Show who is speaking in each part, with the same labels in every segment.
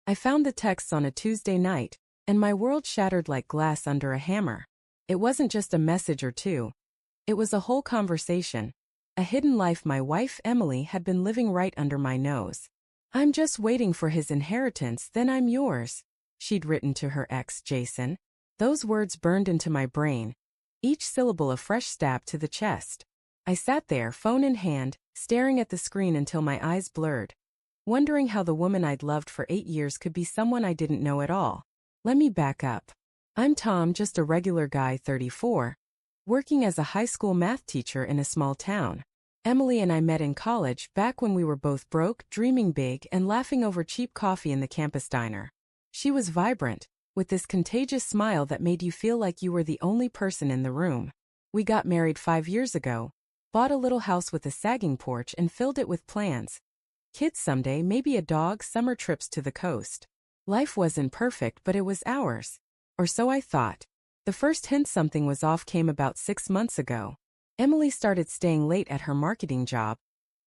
Speaker 1: I found the texts on a Tuesday night, and my world shattered like glass under a hammer. It wasn't just a message or two. It was a whole conversation. A hidden life my wife Emily had been living right under my nose. "I'm just waiting for his inheritance, then I'm yours," she'd written to her ex, Jason. Those words burned into my brain, each syllable a fresh stab to the chest. I sat there, phone in hand, staring at the screen until my eyes blurred, wondering how the woman I'd loved for 8 years could be someone I didn't know at all. Let me back up. I'm Tom, just a regular guy, 34, working as a high school math teacher in a small town. Emily and I met in college, back when we were both broke, dreaming big, and laughing over cheap coffee in the campus diner. She was vibrant, with this contagious smile that made you feel like you were the only person in the room. We got married 5 years ago, bought a little house with a sagging porch and filled it with plans. Kids someday, maybe a dog, summer trips to the coast. Life wasn't perfect, but it was ours. Or so I thought. The first hint something was off came about 6 months ago. Emily started staying late at her marketing job,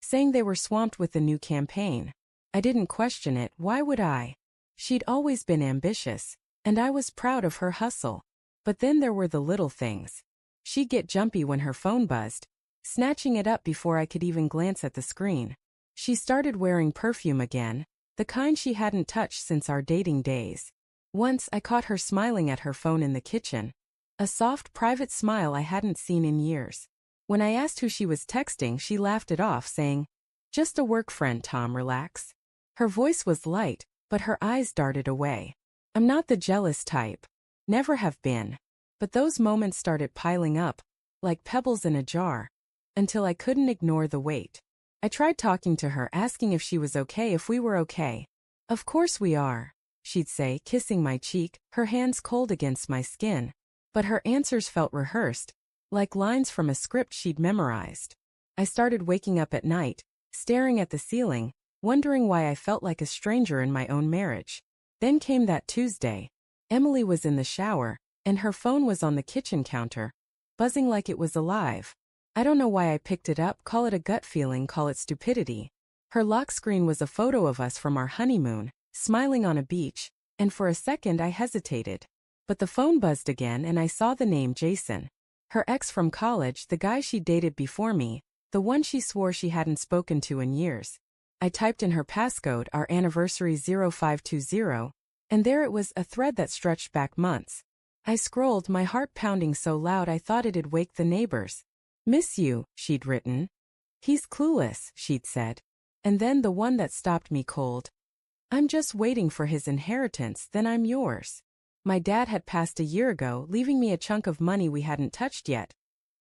Speaker 1: saying they were swamped with the new campaign. I didn't question it, why would I? She'd always been ambitious, and I was proud of her hustle. But then there were the little things. She'd get jumpy when her phone buzzed, snatching it up before I could even glance at the screen. She started wearing perfume again, the kind she hadn't touched since our dating days. Once I caught her smiling at her phone in the kitchen, a soft, private smile I hadn't seen in years. When I asked who she was texting, she laughed it off, saying, "Just a work friend, Tom, relax." Her voice was light, but her eyes darted away. I'm not the jealous type. Never have been. But those moments started piling up, like pebbles in a jar, until I couldn't ignore the weight. I tried talking to her, asking if she was okay, if we were okay. "Of course we are," she'd say, kissing my cheek, her hands cold against my skin. But her answers felt rehearsed, like lines from a script she'd memorized. I started waking up at night, staring at the ceiling, wondering why I felt like a stranger in my own marriage. Then came that Tuesday. Emily was in the shower, and her phone was on the kitchen counter, buzzing like it was alive. I don't know why I picked it up, call it a gut feeling, call it stupidity. Her lock screen was a photo of us from our honeymoon, smiling on a beach, and for a second I hesitated. But the phone buzzed again and I saw the name Jason. Her ex from college, the guy she dated before me, the one she swore she hadn't spoken to in years. I typed in her passcode, our anniversary 0520, and there it was, a thread that stretched back months. I scrolled, my heart pounding so loud I thought it'd wake the neighbors. "Miss you," she'd written. "He's clueless," she'd said. And then the one that stopped me cold. "I'm just waiting for his inheritance, then I'm yours." My dad had passed a year ago, leaving me a chunk of money we hadn't touched yet.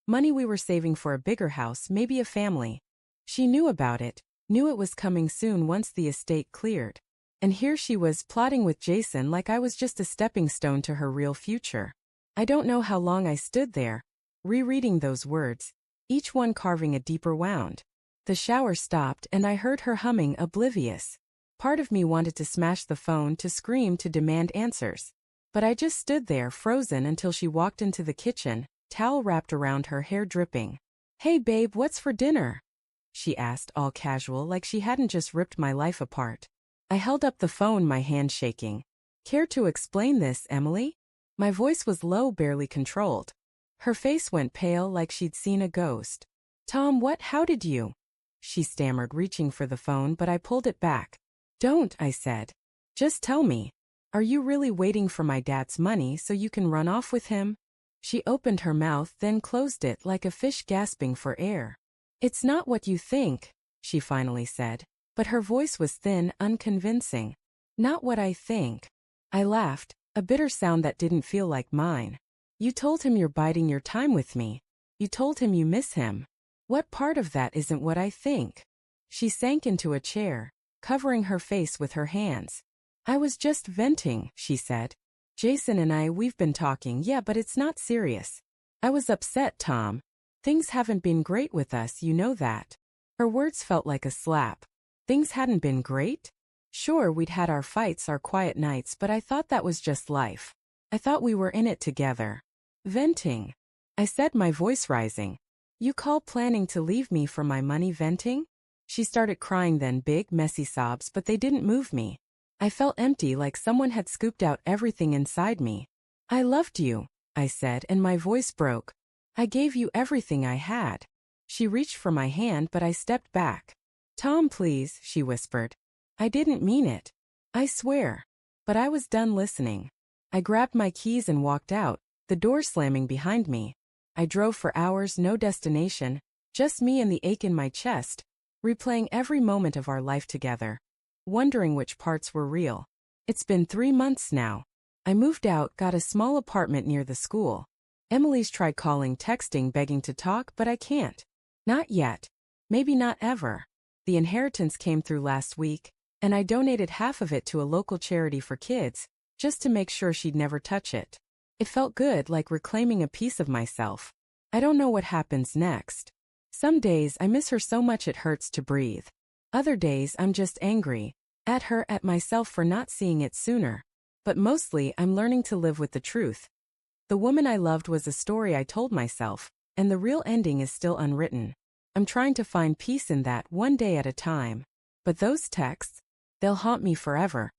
Speaker 1: Money we were saving for a bigger house, maybe a family. She knew about it, knew it was coming soon once the estate cleared. And here she was, plotting with Jason like I was just a stepping stone to her real future. I don't know how long I stood there, rereading those words, each one carving a deeper wound. The shower stopped and I heard her humming, oblivious. Part of me wanted to smash the phone, to scream, to demand answers. But I just stood there, frozen, until she walked into the kitchen, towel wrapped around her, hair dripping. "Hey babe, what's for dinner?" she asked, all casual, like she hadn't just ripped my life apart. I held up the phone, my hand shaking. "Care to explain this, Emily?" My voice was low, barely controlled. Her face went pale, like she'd seen a ghost. "Tom, how did you?" she stammered, reaching for the phone, but I pulled it back. "Don't," I said. "Just tell me. Are you really waiting for my dad's money so you can run off with him?" She opened her mouth, then closed it like a fish gasping for air. "It's not what you think," she finally said, but her voice was thin, unconvincing. "Not what I think." I laughed, a bitter sound that didn't feel like mine. "You told him you're biding your time with me. You told him you miss him. What part of that isn't what I think?" She sank into a chair, covering her face with her hands. "I was just venting," she said. "Jason and we've been talking, yeah, but it's not serious. I was upset, Tom. Things haven't been great with us, you know that." Her words felt like a slap. Things hadn't been great? Sure, we'd had our fights, our quiet nights, but I thought that was just life. I thought we were in it together. "Venting," I said, my voice rising. "You call planning to leave me for my money venting?" She started crying then, big, messy sobs, but they didn't move me. I felt empty, like someone had scooped out everything inside me. I loved you, I said, and my voice broke. I gave you everything I had. She reached for my hand, but I stepped back. Tom, please, she whispered. I didn't mean it. I swear. But I was done listening. I grabbed my keys and walked out, the door slamming behind me. I drove for hours, no destination, just me and the ache in my chest, replaying every moment of our life together, wondering which parts were real. It's been 3 months now. I moved out, got a small apartment near the school. Emily's tried calling, texting, begging to talk, but I can't. Not yet. Maybe not ever. The inheritance came through last week, and I donated half of it to a local charity for kids, just to make sure she'd never touch it. It felt good, like reclaiming a piece of myself. I don't know what happens next. Some days I miss her so much it hurts to breathe. Other days I'm just angry. At her, at myself for not seeing it sooner. But mostly I'm learning to live with the truth. The woman I loved was a story I told myself, and the real ending is still unwritten. I'm trying to find peace in that, one day at a time. But those texts, they'll haunt me forever.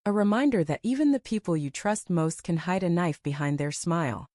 Speaker 1: A reminder that even the people you trust most can hide a knife behind their smile.